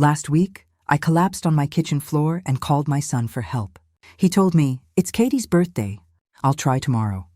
Last week, I collapsed on my kitchen floor and called my son for help. He told me, "It's Katie's birthday. I'll try tomorrow."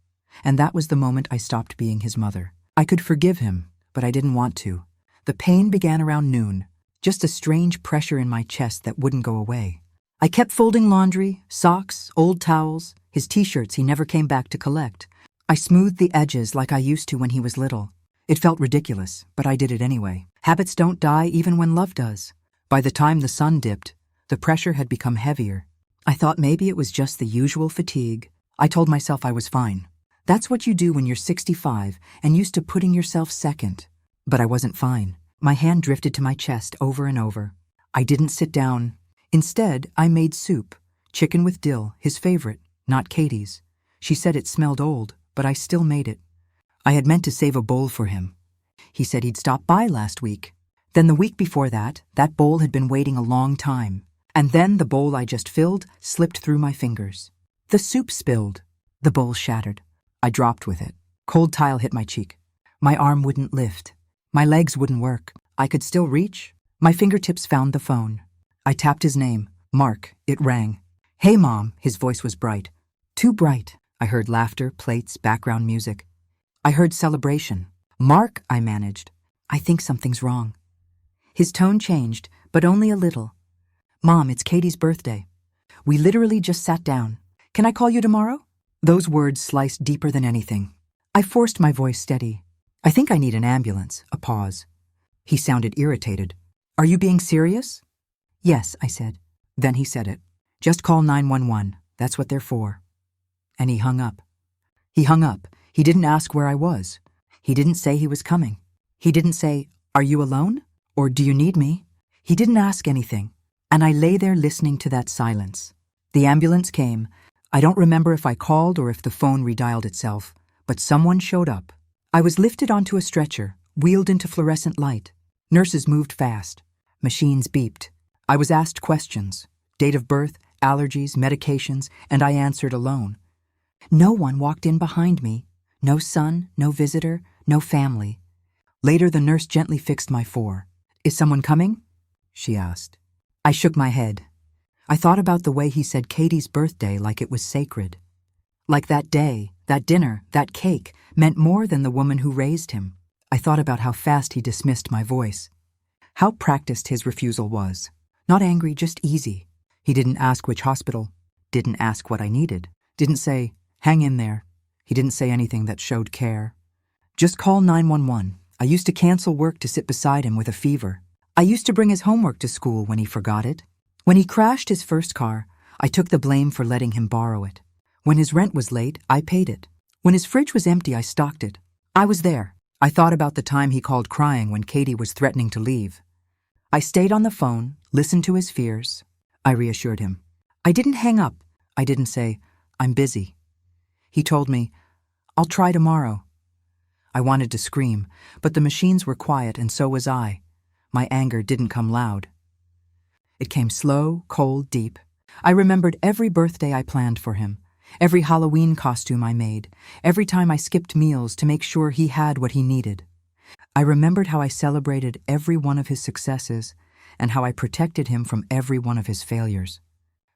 And that was the moment I stopped being his mother. I could forgive him, but I didn't want to. The pain began around noon, just a strange pressure in my chest that wouldn't go away. I kept folding laundry, socks, old towels, his t-shirts he never came back to collect. I smoothed the edges like I used to when he was little. It felt ridiculous, but I did it anyway. Habits don't die even when love does. By the time the sun dipped, the pressure had become heavier. I thought maybe it was just the usual fatigue. I told myself I was fine. That's what you do when you're 65 and used to putting yourself second. But I wasn't fine. My hand drifted to my chest over and over. I didn't sit down. Instead, I made soup. Chicken with dill, his favorite, not Katie's. She said it smelled old, but I still made it. I had meant to save a bowl for him. He said he'd stop by last week. Then the week before that bowl had been waiting a long time. And then the bowl I just filled slipped through my fingers. The soup spilled. The bowl shattered. I dropped with it. Cold tile hit my cheek. My arm wouldn't lift. My legs wouldn't work. I could still reach. My fingertips found the phone. I tapped his name. Mark. It rang. "Hey, Mom." His voice was bright. Too bright. I heard laughter, plates, background music. I heard celebration. "Mark," I managed. "I think something's wrong." His tone changed, but only a little. "Mom, it's Katie's birthday. We literally just sat down. Can I call you tomorrow?" Those words sliced deeper than anything. I forced my voice steady. "I think I need an ambulance." A pause. He sounded irritated. "Are you being serious?" "Yes," I said. Then he said it. "Just call 911. That's what they're for." And he hung up. He hung up. He didn't ask where I was. He didn't say he was coming. He didn't say, "Are you alone?" or "Do you need me?" He didn't ask anything. And I lay there listening to that silence. The ambulance came. I don't remember if I called or if the phone redialed itself, but someone showed up. I was lifted onto a stretcher, wheeled into fluorescent light. Nurses moved fast. Machines beeped. I was asked questions. Date of birth, allergies, medications, and I answered alone. No one walked in behind me. No son, no visitor, no family. Later, the nurse gently fixed my four. "Is someone coming?" she asked. I shook my head. I thought about the way he said Katie's birthday like it was sacred. Like that day, that dinner, that cake meant more than the woman who raised him. I thought about how fast he dismissed my voice. How practiced his refusal was. Not angry, just easy. He didn't ask which hospital. Didn't ask what I needed. Didn't say, "Hang in there." He didn't say anything that showed care. "Just call 911. I used to cancel work to sit beside him with a fever. I used to bring his homework to school when he forgot it. When he crashed his first car, I took the blame for letting him borrow it. When his rent was late, I paid it. When his fridge was empty, I stocked it. I was there. I thought about the time he called crying when Katie was threatening to leave. I stayed on the phone, listened to his fears. I reassured him. I didn't hang up. I didn't say, "I'm busy." He told me, "I'll try tomorrow." I wanted to scream, but the machines were quiet and so was I. My anger didn't come loud. It came slow, cold, deep. I remembered every birthday I planned for him, every Halloween costume I made, every time I skipped meals to make sure he had what he needed. I remembered how I celebrated every one of his successes and how I protected him from every one of his failures.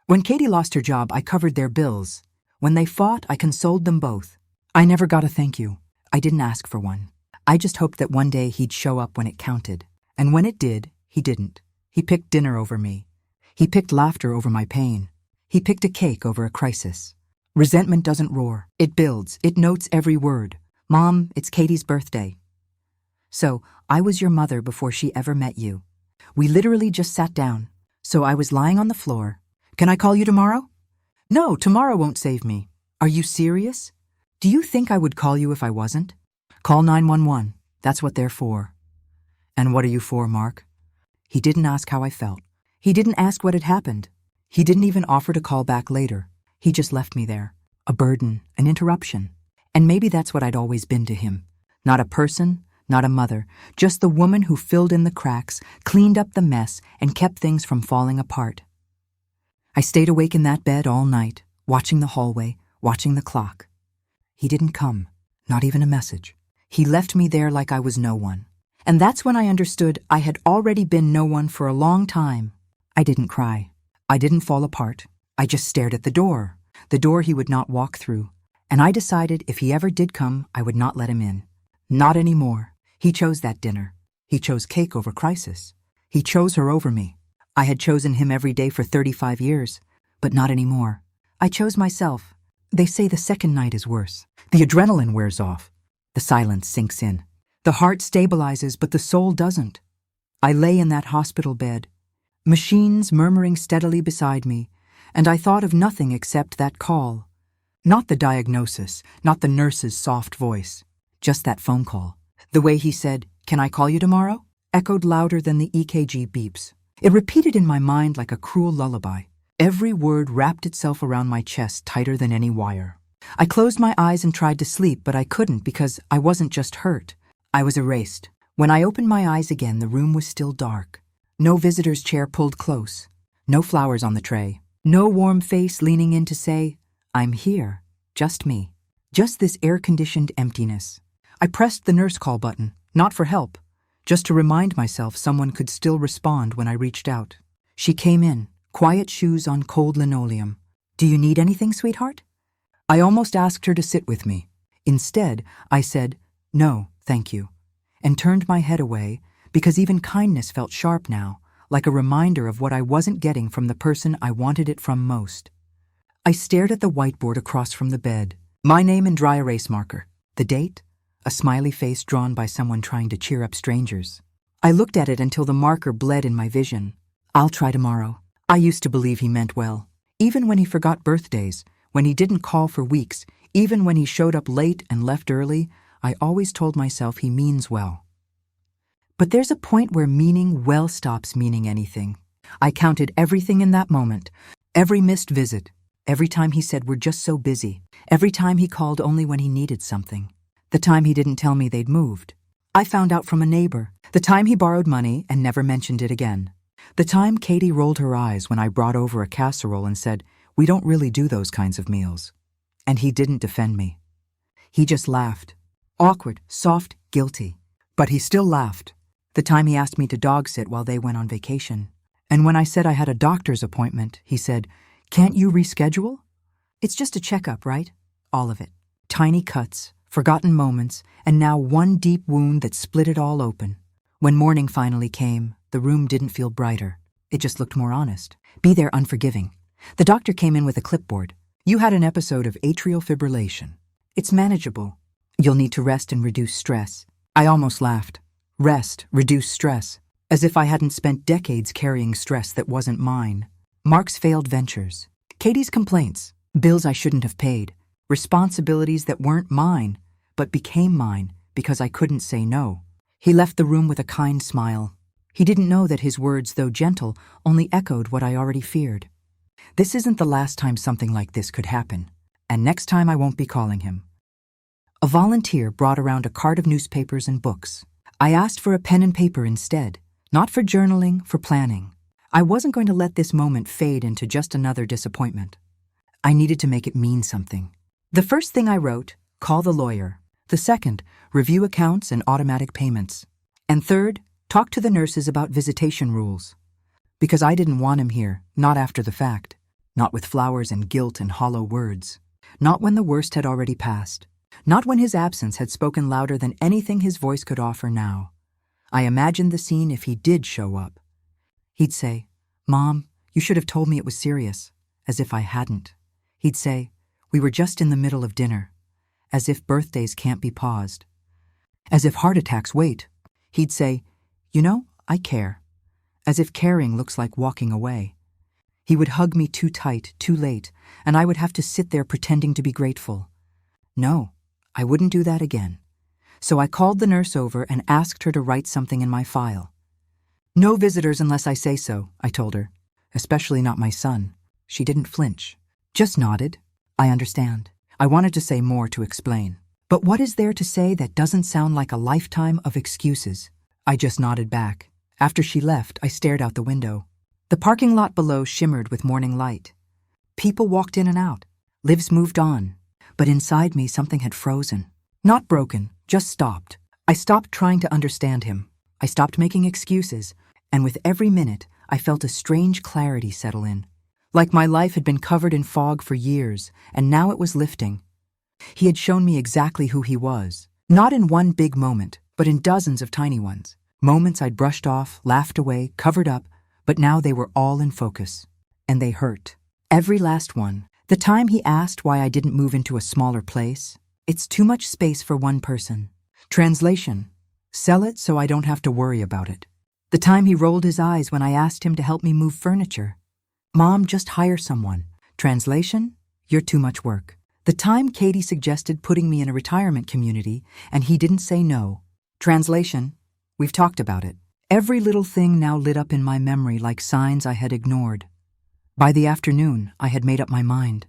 When Katie lost her job, I covered their bills. When they fought, I consoled them both. I never got a thank you. I didn't ask for one. I just hoped that one day he'd show up when it counted. And when it did, he didn't. He picked dinner over me. He picked laughter over my pain. He picked a cake over a crisis. Resentment doesn't roar. It builds. It notes every word. "Mom, it's Katie's birthday." So, I was your mother before she ever met you. We literally just sat down. So I was lying on the floor. "Can I call you tomorrow?" "No, tomorrow won't save me." "Are you serious? Do you think I would call you if I wasn't?" "Call 911. That's what they're for." "And what are you for, Mark?" He didn't ask how I felt. He didn't ask what had happened. He didn't even offer to call back later. He just left me there. A burden, an interruption. And maybe that's what I'd always been to him. Not a person, not a mother, just the woman who filled in the cracks, cleaned up the mess, and kept things from falling apart. I stayed awake in that bed all night, watching the hallway, watching the clock. He didn't come, not even a message. He left me there like I was no one. And that's when I understood I had already been no one for a long time. I didn't cry. I didn't fall apart. I just stared at the door he would not walk through. And I decided if he ever did come, I would not let him in. Not anymore. He chose that dinner. He chose cake over crisis. He chose her over me. I had chosen him every day for 35 years, but not anymore. I chose myself. They say the second night is worse. The adrenaline wears off. The silence sinks in. The heart stabilizes, but the soul doesn't. I lay in that hospital bed, machines murmuring steadily beside me, and I thought of nothing except that call. Not the diagnosis, not the nurse's soft voice, just that phone call. The way he said, "Can I call you tomorrow?" echoed louder than the EKG beeps. It repeated in my mind like a cruel lullaby. Every word wrapped itself around my chest tighter than any wire. I closed my eyes and tried to sleep, but I couldn't because I wasn't just hurt. I was erased. When I opened my eyes again, the room was still dark. No visitor's chair pulled close. No flowers on the tray. No warm face leaning in to say, "I'm here." Just me. Just this air-conditioned emptiness. I pressed the nurse call button, not for help, just to remind myself someone could still respond when I reached out. She came in, quiet shoes on cold linoleum. "Do you need anything, sweetheart?" I almost asked her to sit with me. Instead, I said, "No, thank you," and turned my head away because even kindness felt sharp now, like a reminder of what I wasn't getting from the person I wanted it from most. I stared at the whiteboard across from the bed. My name in dry erase marker. The date? A smiley face drawn by someone trying to cheer up strangers. I looked at it until the marker bled in my vision. "I'll try tomorrow." I used to believe he meant well. Even when he forgot birthdays, when he didn't call for weeks, even when he showed up late and left early, I always told myself he means well. But there's a point where meaning well stops meaning anything. I counted everything in that moment. Every missed visit. Every time he said, "We're just so busy." Every time he called only when he needed something. The time he didn't tell me they'd moved. I found out from a neighbor. The time he borrowed money and never mentioned it again. The time Katie rolled her eyes when I brought over a casserole and said, "We don't really do those kinds of meals." And he didn't defend me. He just laughed. Awkward, soft, guilty. But he still laughed. The time he asked me to dog sit while they went on vacation. And when I said I had a doctor's appointment, he said, "Can't you reschedule?" It's just a checkup, right? All of it. Tiny cuts, forgotten moments, and now one deep wound that split it all open. When morning finally came, the room didn't feel brighter. It just looked more honest. Be there unforgiving. The doctor came in with a clipboard. "You had an episode of atrial fibrillation. It's manageable. You'll need to rest and reduce stress." I almost laughed. Rest, reduce stress. As if I hadn't spent decades carrying stress that wasn't mine. Mark's failed ventures. Katie's complaints. Bills I shouldn't have paid. Responsibilities that weren't mine, but became mine because I couldn't say no. He left the room with a kind smile. He didn't know that his words, though gentle, only echoed what I already feared. This isn't the last time something like this could happen, and next time I won't be calling him. A volunteer brought around a cart of newspapers and books. I asked for a pen and paper instead, not for journaling, for planning. I wasn't going to let this moment fade into just another disappointment. I needed to make it mean something. The first thing I wrote, call the lawyer. The second, review accounts and automatic payments. And third, talk to the nurses about visitation rules. Because I didn't want him here, not after the fact. Not with flowers and guilt and hollow words. Not when the worst had already passed. Not when his absence had spoken louder than anything his voice could offer now. I imagined the scene if he did show up. He'd say, "Mom, you should have told me it was serious," as if I hadn't. He'd say, "We were just in the middle of dinner," as if birthdays can't be paused. As if heart attacks wait. He'd say, "You know, I care," as if caring looks like walking away. He would hug me too tight, too late, and I would have to sit there pretending to be grateful. No, I wouldn't do that again. So I called the nurse over and asked her to write something in my file. "No visitors unless I say so," I told her. "Especially not my son." She didn't flinch. Just nodded. "I understand." I wanted to say more to explain. But what is there to say that doesn't sound like a lifetime of excuses? I just nodded back. After she left, I stared out the window. The parking lot below shimmered with morning light. People walked in and out. Lives moved on. But inside me, something had frozen. Not broken, just stopped. I stopped trying to understand him. I stopped making excuses, and with every minute, I felt a strange clarity settle in. Like my life had been covered in fog for years, and now it was lifting. He had shown me exactly who he was, not in one big moment, but in dozens of tiny ones. Moments I'd brushed off, laughed away, covered up, but now they were all in focus. And they hurt. Every last one. The time he asked why I didn't move into a smaller place. It's too much space for one person. Translation: sell it so I don't have to worry about it. The time he rolled his eyes when I asked him to help me move furniture. Mom, just hire someone. Translation: you're too much work. The time Katie suggested putting me in a retirement community and he didn't say no. Translation: we've talked about it. Every little thing now lit up in my memory like signs I had ignored. By the afternoon, I had made up my mind.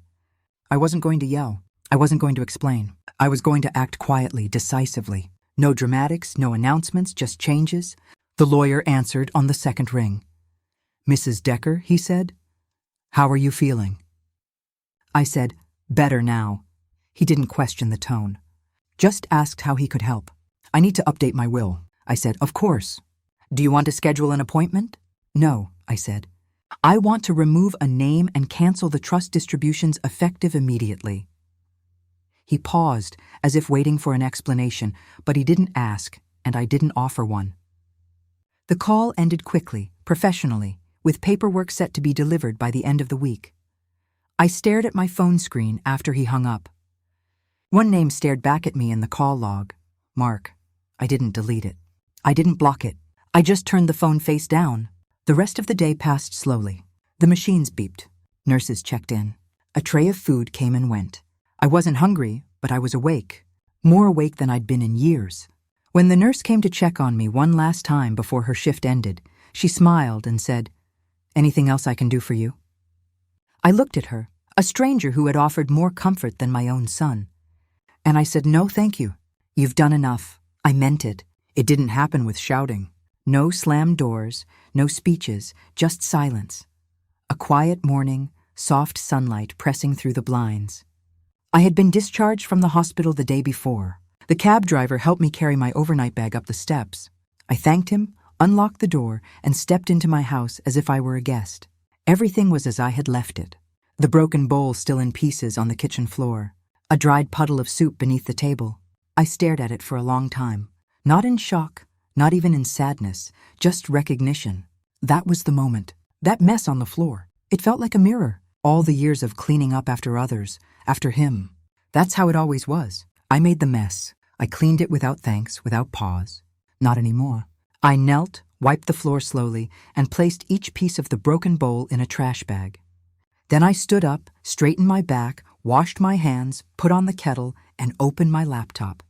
I wasn't going to yell. I wasn't going to explain. I was going to act quietly, decisively. No dramatics, no announcements, just changes. The lawyer answered on the second ring. "Mrs. Decker," he said, "how are you feeling?" I said, "Better now." He didn't question the tone. Just asked how he could help. "I need to update my will." I said, "Of course." "Do you want to schedule an appointment?" "No," I said. "I want to remove a name and cancel the trust distributions effective immediately." He paused, as if waiting for an explanation, but he didn't ask, and I didn't offer one. The call ended quickly, professionally, with paperwork set to be delivered by the end of the week. I stared at my phone screen after he hung up. One name stared back at me in the call log. Mark. I didn't delete it. I didn't block it. I just turned the phone face down. The rest of the day passed slowly. The machines beeped. Nurses checked in. A tray of food came and went. I wasn't hungry, but I was awake. More awake than I'd been in years. When the nurse came to check on me one last time before her shift ended, she smiled and said, "Anything else I can do for you?" I looked at her, a stranger who had offered more comfort than my own son. And I said, "No, thank you. You've done enough." I meant it. It didn't happen with shouting. No slammed doors, no speeches, just silence. A quiet morning, soft sunlight pressing through the blinds. I had been discharged from the hospital the day before. The cab driver helped me carry my overnight bag up the steps. I thanked him, unlocked the door, and stepped into my house as if I were a guest. Everything was as I had left it. The broken bowl still in pieces on the kitchen floor. A dried puddle of soup beneath the table. I stared at it for a long time. Not in shock, not even in sadness, just recognition. That was the moment. That mess on the floor. It felt like a mirror. All the years of cleaning up after others, after him. That's how it always was. I made the mess. I cleaned it without thanks, without pause. Not anymore. I knelt, wiped the floor slowly, and placed each piece of the broken bowl in a trash bag. Then I stood up, straightened my back, washed my hands, put on the kettle, and opened my laptop.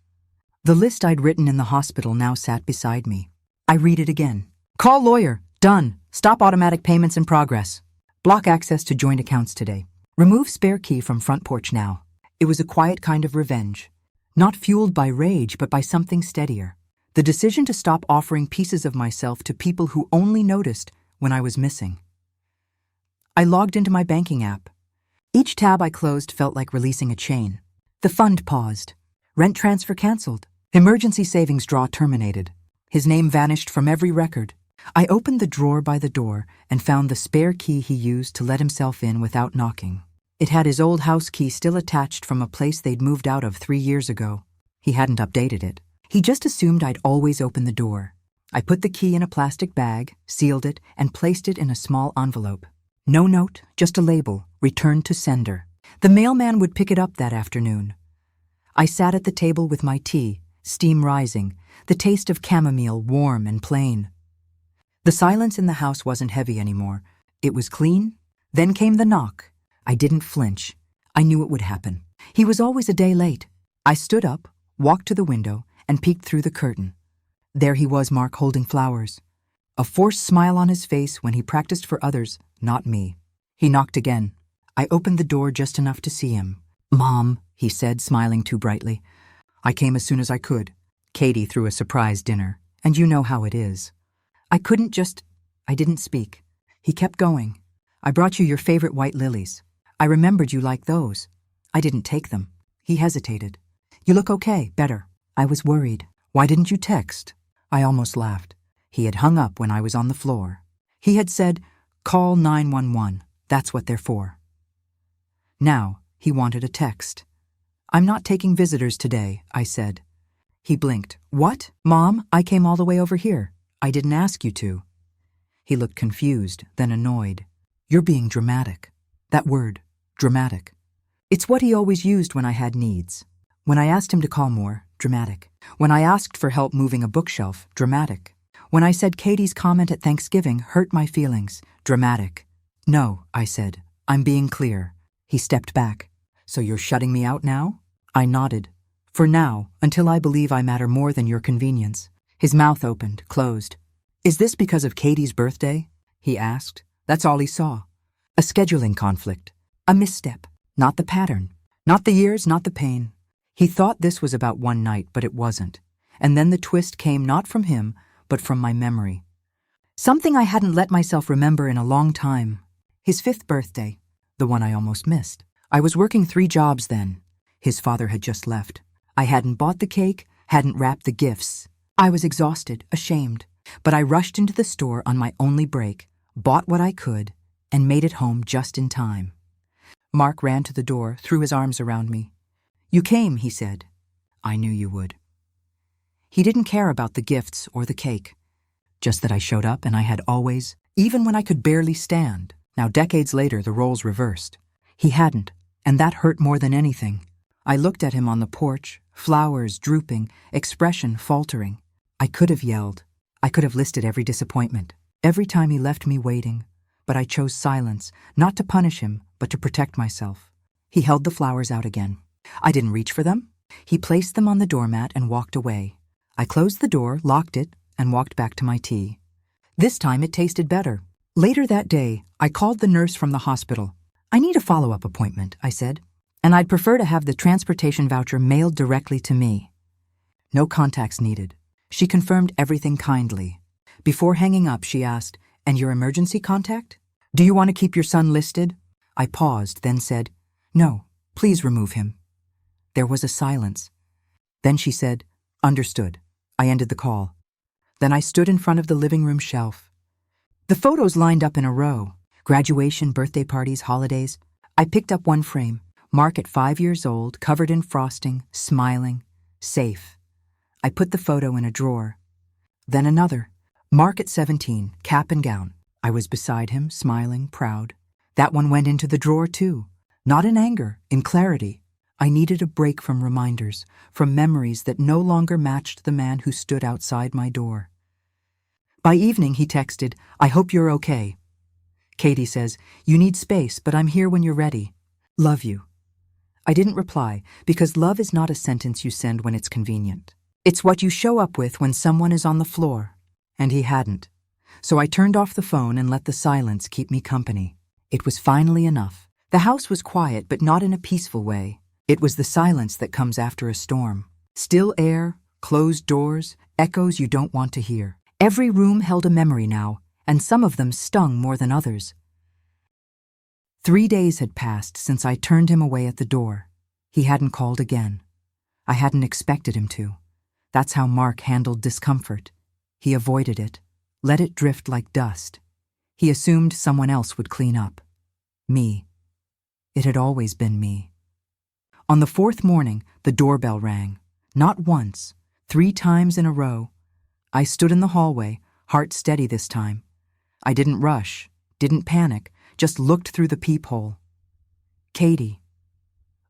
The list I'd written in the hospital now sat beside me. I read it again. Call lawyer. Done. Stop automatic payments in progress. Block access to joint accounts today. Remove spare key from front porch now. It was a quiet kind of revenge. Not fueled by rage, but by something steadier. The decision to stop offering pieces of myself to people who only noticed when I was missing. I logged into my banking app. Each tab I closed felt like releasing a chain. The fund paused. Rent transfer canceled. Emergency savings draw terminated. His name vanished from every record. I opened the drawer by the door and found the spare key he used to let himself in without knocking. It had his old house key still attached from a place they'd moved out of 3 years ago. He hadn't updated it. He just assumed I'd always open the door. I put the key in a plastic bag, sealed it, and placed it in a small envelope. No note, just a label, returned to sender. The mailman would pick it up that afternoon. I sat at the table with my tea, steam rising, the taste of chamomile warm and plain. The silence in the house wasn't heavy anymore. It was clean. Then came the knock. I didn't flinch. I knew it would happen. He was always a day late. I stood up, walked to the window, and peeked through the curtain. There he was, Mark, holding flowers. A forced smile on his face when he practiced for others, not me. He knocked again. I opened the door just enough to see him. "Mom," he said, smiling too brightly. "I came as soon as I could. Katie threw a surprise dinner, and you know how it is." I didn't speak. He kept going. "I brought you your favorite white lilies. I remembered you liked those. I didn't take them." He hesitated. "You look okay, better." I was worried. "Why didn't you text?" I almost laughed. He had hung up when I was on the floor. He had said, "Call 911, that's what they're for." Now, he wanted a text. "I'm not taking visitors today," I said. He blinked. "What? Mom, I came all the way over here. I didn't ask you to." He looked confused, then annoyed. "You're being dramatic." That word, dramatic. It's what he always used when I had needs. When I asked him to call more, dramatic. When I asked for help moving a bookshelf, dramatic. When I said Katie's comment at Thanksgiving hurt my feelings, dramatic. "No," I said. "I'm being clear." He stepped back. "So you're shutting me out now?" I nodded. "For now, until I believe I matter more than your convenience." His mouth opened, closed. "Is this because of Katie's birthday?" he asked. That's all he saw. A scheduling conflict. A misstep. Not the pattern. Not the years, not the pain. He thought this was about one night, but it wasn't. And then the twist came not from him, but from my memory. Something I hadn't let myself remember in a long time. His 5th birthday. The one I almost missed. I was working 3 jobs then. His father had just left. I hadn't bought the cake, hadn't wrapped the gifts. I was exhausted, ashamed. But I rushed into the store on my only break, bought what I could, and made it home just in time. Mark ran to the door, threw his arms around me. "You came," he said. "I knew you would." He didn't care about the gifts or the cake. Just that I showed up and I had always, even when I could barely stand. Now, decades later, the roles reversed. He hadn't, and that hurt more than anything. I looked at him on the porch, flowers drooping, expression faltering. I could have yelled. I could have listed every disappointment, every time he left me waiting. But I chose silence, not to punish him, but to protect myself. He held the flowers out again. I didn't reach for them. He placed them on the doormat and walked away. I closed the door, locked it, and walked back to my tea. This time it tasted better. Later that day, I called the nurse from the hospital. "I need a follow-up appointment," I said, "and I'd prefer to have the transportation voucher mailed directly to me." No contacts needed. She confirmed everything kindly. Before hanging up, she asked, "And your emergency contact? Do you want to keep your son listed?" I paused, then said, "No, please remove him." There was a silence. Then she said, "Understood." I ended the call. Then I stood in front of the living room shelf. The photos lined up in a row. Graduation, birthday parties, holidays. I picked up one frame. Mark at 5 years old, covered in frosting, smiling, safe. I put the photo in a drawer. Then another. Mark at 17, cap and gown. I was beside him, smiling, proud. That one went into the drawer too. Not in anger, in clarity. I needed a break from reminders, from memories that no longer matched the man who stood outside my door. By evening, he texted, "I hope you're okay. Katie says, you need space, but I'm here when you're ready. Love you." I didn't reply, because love is not a sentence you send when it's convenient. It's what you show up with when someone is on the floor, and he hadn't. So I turned off the phone and let the silence keep me company. It was finally enough. The house was quiet, but not in a peaceful way. It was the silence that comes after a storm. Still air, closed doors, echoes you don't want to hear. Every room held a memory now, and some of them stung more than others. 3 days had passed since I turned him away at the door. He hadn't called again. I hadn't expected him to. That's how Mark handled discomfort. He avoided it, let it drift like dust. He assumed someone else would clean up. Me. It had always been me. On the 4th morning, the doorbell rang. Not once, 3 times in a row. I stood in the hallway, heart steady this time. I didn't rush, didn't panic, just looked through the peephole. Katie.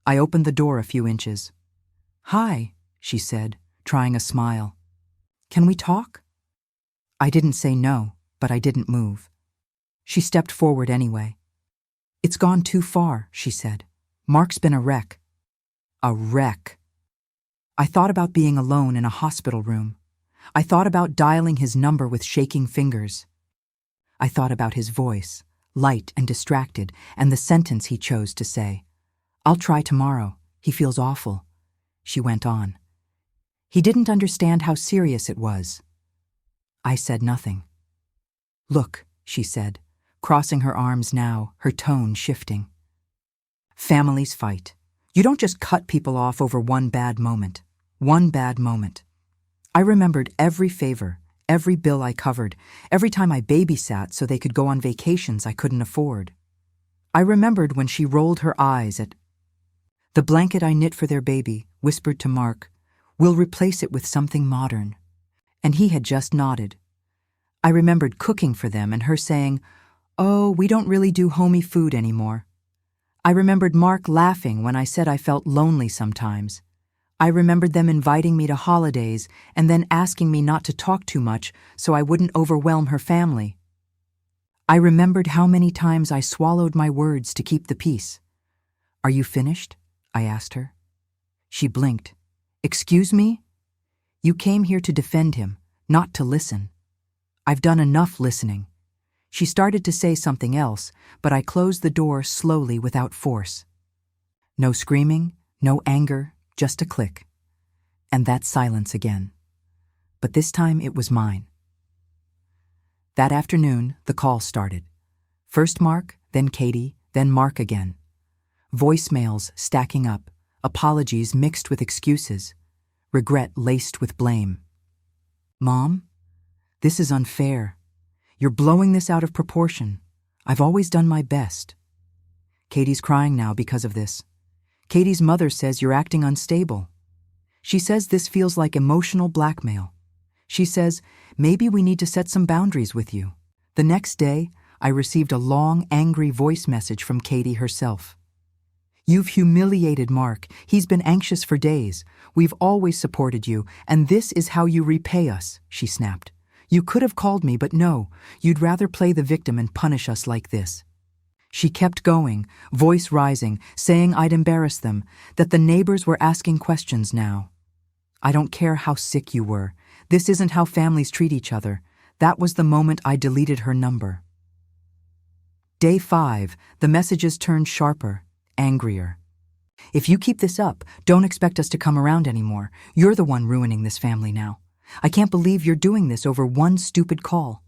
I opened the door a few inches. "Hi," she said, trying a smile. "Can we talk?" I didn't say no, but I didn't move. She stepped forward anyway. "It's gone too far," she said. "Mark's been a wreck." A wreck. I thought about being alone in a hospital room. I thought about dialing his number with shaking fingers. I thought about his voice, light and distracted, and the sentence he chose to say. "I'll try tomorrow. He feels awful." She went on. He didn't understand how serious it was. I said nothing. "Look," she said, crossing her arms now, her tone shifting. "Families fight. You don't just cut people off over one bad moment. One bad moment." I remembered every favor, every bill I covered, every time I babysat so they could go on vacations I couldn't afford. I remembered when she rolled her eyes at the blanket I knit for their baby, whispered to Mark, "We'll replace it with something modern." And he had just nodded. I remembered cooking for them and her saying, "Oh, we don't really do homey food anymore." I remembered Mark laughing when I said I felt lonely sometimes. I remembered them inviting me to holidays and then asking me not to talk too much so I wouldn't overwhelm her family. I remembered how many times I swallowed my words to keep the peace. "Are you finished?" I asked her. She blinked. "Excuse me? You came here to defend him, not to listen." "I've done enough listening." She started to say something else, but I closed the door slowly without force. No screaming, no anger, just a click. And that silence again. But this time it was mine. That afternoon, the call started. First Mark, then Katie, then Mark again. Voicemails stacking up, apologies mixed with excuses, regret laced with blame. "Mom, this is unfair. You're blowing this out of proportion. I've always done my best." Katie's crying now because of this. Katie's mother says you're acting unstable. She says this feels like emotional blackmail. She says, maybe we need to set some boundaries with you. The next day, I received a long, angry voice message from Katie herself. "You've humiliated Mark. He's been anxious for days. We've always supported you, and this is how you repay us," she snapped. "You could have called me, but no, you'd rather play the victim and punish us like this." She kept going, voice rising, saying I'd embarrass them, that the neighbors were asking questions now. "I don't care how sick you were. This isn't how families treat each other." That was the moment I deleted her number. Day 5, the messages turned sharper, angrier. "If you keep this up, don't expect us to come around anymore. You're the one ruining this family now. I can't believe you're doing this over one stupid call."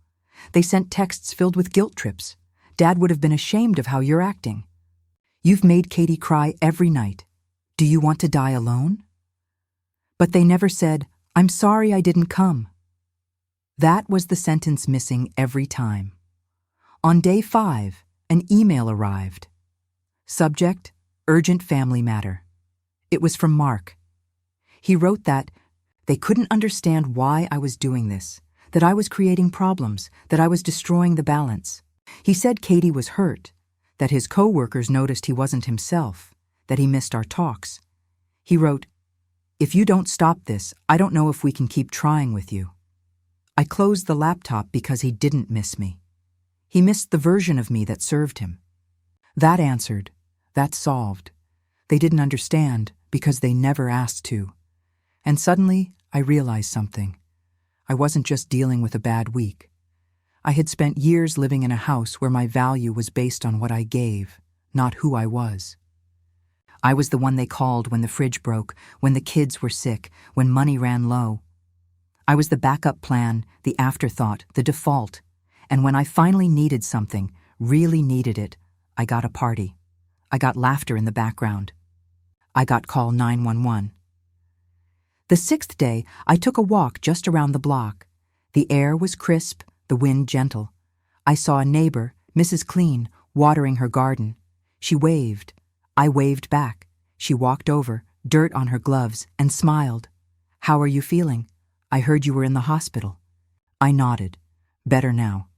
They sent texts filled with guilt trips. "Dad would have been ashamed of how you're acting. You've made Katie cry every night. Do you want to die alone?" But they never said, "I'm sorry I didn't come." That was the sentence missing every time. On day 5, an email arrived. Subject, urgent family matter. It was from Mark. He wrote that they couldn't understand why I was doing this, that I was creating problems, that I was destroying the balance. He said Katie was hurt, that his co-workers noticed he wasn't himself, that he missed our talks. He wrote, "If you don't stop this, I don't know if we can keep trying with you." I closed the laptop because he didn't miss me. He missed the version of me that served him. That answered. That solved. They didn't understand because they never asked to. And suddenly, I realized something. I wasn't just dealing with a bad week. I had spent years living in a house where my value was based on what I gave, not who I was. I was the one they called when the fridge broke, when the kids were sick, when money ran low. I was the backup plan, the afterthought, the default. And when I finally needed something, really needed it, I got a party. I got laughter in the background. I got call 911. The 6th day, I took a walk just around the block. The air was crisp, the wind gentle. I saw a neighbor, Mrs. Clean, watering her garden. She waved. I waved back. She walked over, dirt on her gloves, and smiled. "How are you feeling? I heard you were in the hospital." I nodded. "Better now."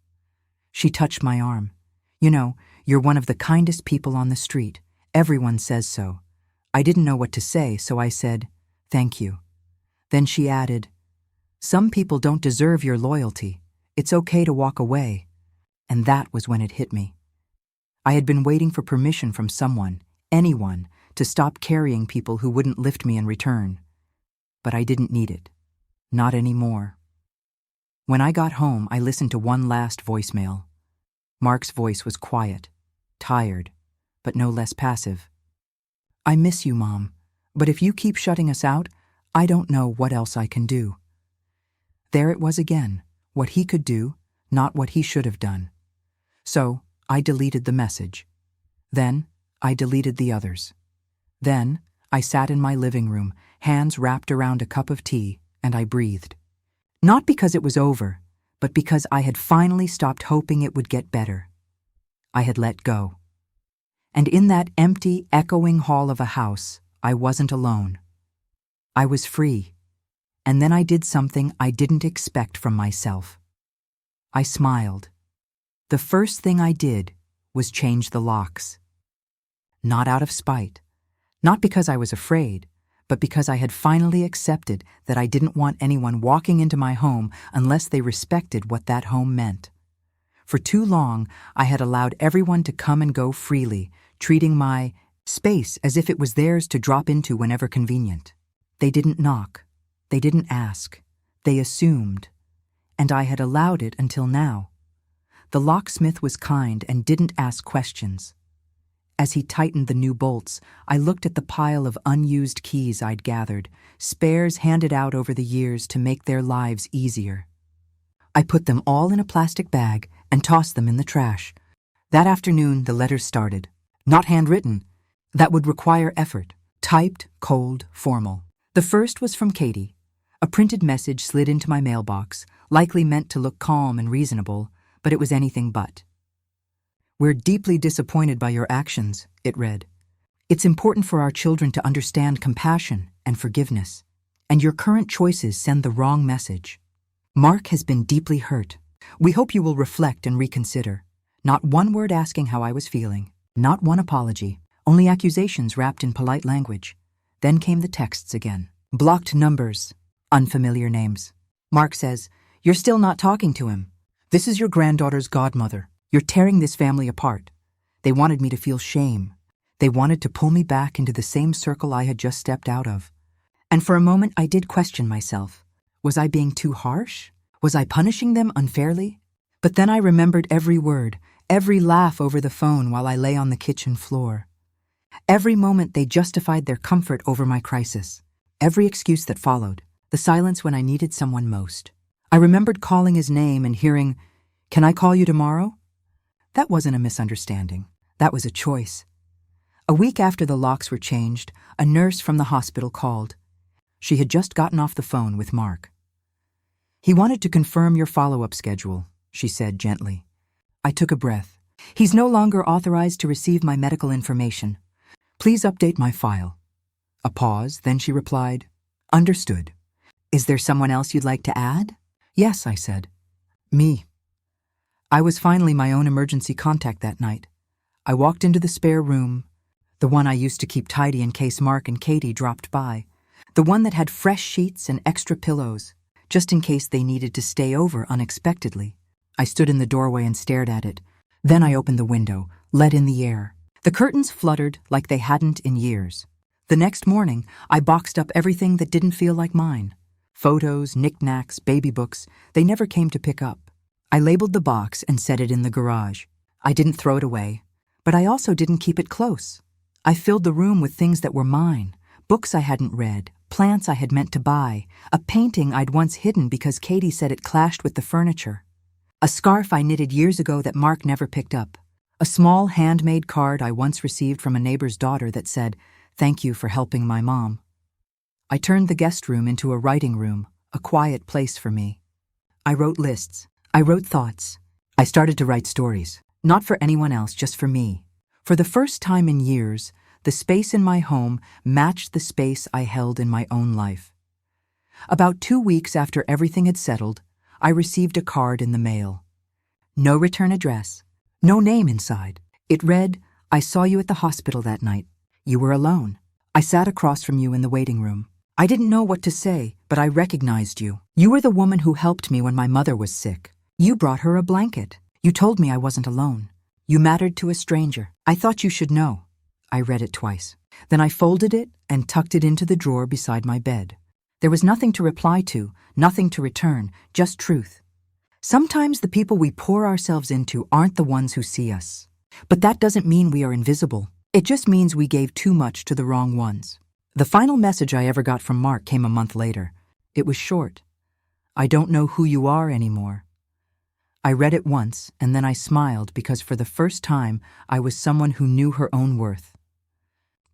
She touched my arm. "You know, you're one of the kindest people on the street. Everyone says so." I didn't know what to say, so I said, "Thank you." Then she added, "Some people don't deserve your loyalty. It's okay to walk away." And that was when it hit me. I had been waiting for permission from someone, anyone, to stop carrying people who wouldn't lift me in return. But I didn't need it. Not anymore. When I got home, I listened to one last voicemail. Mark's voice was quiet, tired, but no less passive. "I miss you, Mom, but if you keep shutting us out, I don't know what else I can do." There it was again, what he could do, not what he should have done. So I deleted the message. Then I deleted the others. Then I sat in my living room, hands wrapped around a cup of tea, and I breathed. Not because it was over, but because I had finally stopped hoping it would get better. I had let go. And in that empty, echoing hall of a house, I wasn't alone. I was free. And then I did something I didn't expect from myself. I smiled. The first thing I did was change the locks. Not out of spite, not because I was afraid, but because I had finally accepted that I didn't want anyone walking into my home unless they respected what that home meant. For too long, I had allowed everyone to come and go freely, treating my space as if it was theirs to drop into whenever convenient. They didn't knock. They didn't ask. They assumed. And I had allowed it until now. The locksmith was kind and didn't ask questions. As he tightened the new bolts, I looked at the pile of unused keys I'd gathered, spares handed out over the years to make their lives easier. I put them all in a plastic bag and tossed them in the trash. That afternoon, the letters started. Not handwritten. That would require effort. Typed, cold, formal. The first was from Katie. A printed message slid into my mailbox, likely meant to look calm and reasonable, but it was anything but. "We're deeply disappointed by your actions," it read. "It's important for our children to understand compassion and forgiveness, and your current choices send the wrong message. Mark has been deeply hurt. We hope you will reflect and reconsider. Not one word asking how I was feeling, not one apology, only accusations wrapped in polite language. Then came the texts again. Blocked numbers, unfamiliar names. Mark says, 'You're still not talking to him. This is your granddaughter's godmother. You're tearing this family apart.' They wanted me to feel shame. They wanted to pull me back into the same circle I had just stepped out of. And for a moment I did question myself. Was I being too harsh? Was I punishing them unfairly? But then I remembered every word, every laugh over the phone while I lay on the kitchen floor. Every moment they justified their comfort over my crisis. Every excuse that followed. The silence when I needed someone most. I remembered calling his name and hearing, 'Can I call you tomorrow?' That wasn't a misunderstanding. That was a choice. A week after the locks were changed, a nurse from the hospital called. She had just gotten off the phone with Mark. 'He wanted to confirm your follow-up schedule,' she said gently. I took a breath. 'He's no longer authorized to receive my medical information. Please update my file.' A pause, then she replied, 'Understood. Is there someone else you'd like to add?' 'Yes,' I said. 'Me.' I was finally my own emergency contact that night. I walked into the spare room, the one I used to keep tidy in case Mark and Katie dropped by, the one that had fresh sheets and extra pillows, just in case they needed to stay over unexpectedly. I stood in the doorway and stared at it. Then I opened the window, let in the air. The curtains fluttered like they hadn't in years. The next morning, I boxed up everything that didn't feel like mine. Photos, knickknacks, baby books, they never came to pick up. I labeled the box and set it in the garage. I didn't throw it away, but I also didn't keep it close. I filled the room with things that were mine, books I hadn't read, plants I had meant to buy, a painting I'd once hidden because Katie said it clashed with the furniture, a scarf I knitted years ago that Mark never picked up, a small handmade card I once received from a neighbor's daughter that said, "Thank you for helping my mom." I turned the guest room into a writing room, a quiet place for me. I wrote lists. I wrote thoughts. I started to write stories, not for anyone else, just for me. For the first time in years, the space in my home matched the space I held in my own life. About 2 weeks after everything had settled, I received a card in the mail. No return address, no name inside. It read, "I saw you at the hospital that night. You were alone. I sat across from you in the waiting room. I didn't know what to say, but I recognized you. You were the woman who helped me when my mother was sick. You brought her a blanket. You told me I wasn't alone. You mattered to a stranger. I thought you should know." I read it twice. Then I folded it and tucked it into the drawer beside my bed. There was nothing to reply to, nothing to return, just truth. Sometimes the people we pour ourselves into aren't the ones who see us. But that doesn't mean we are invisible. It just means we gave too much to the wrong ones. The final message I ever got from Mark came a month later. It was short. "I don't know who you are anymore." I read it once, and then I smiled because for the first time I was someone who knew her own worth.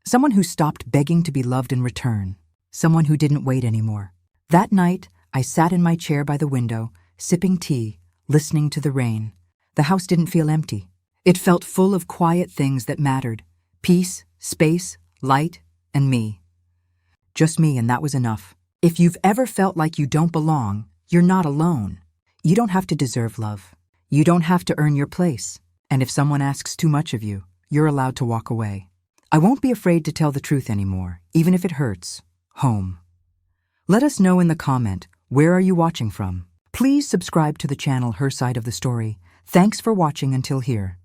Someone who stopped begging to be loved in return. Someone who didn't wait anymore. That night, I sat in my chair by the window, sipping tea, listening to the rain. The house didn't feel empty. It felt full of quiet things that mattered: peace, space, light, and me. Just me, and that was enough. If you've ever felt like you don't belong, you're not alone. You don't have to deserve love. You don't have to earn your place. And if someone asks too much of you, you're allowed to walk away. I won't be afraid to tell the truth anymore, even if it hurts. Home. Let us know in the comment, where are you watching from? Please subscribe to the channel Her Side of the Story. Thanks for watching until here.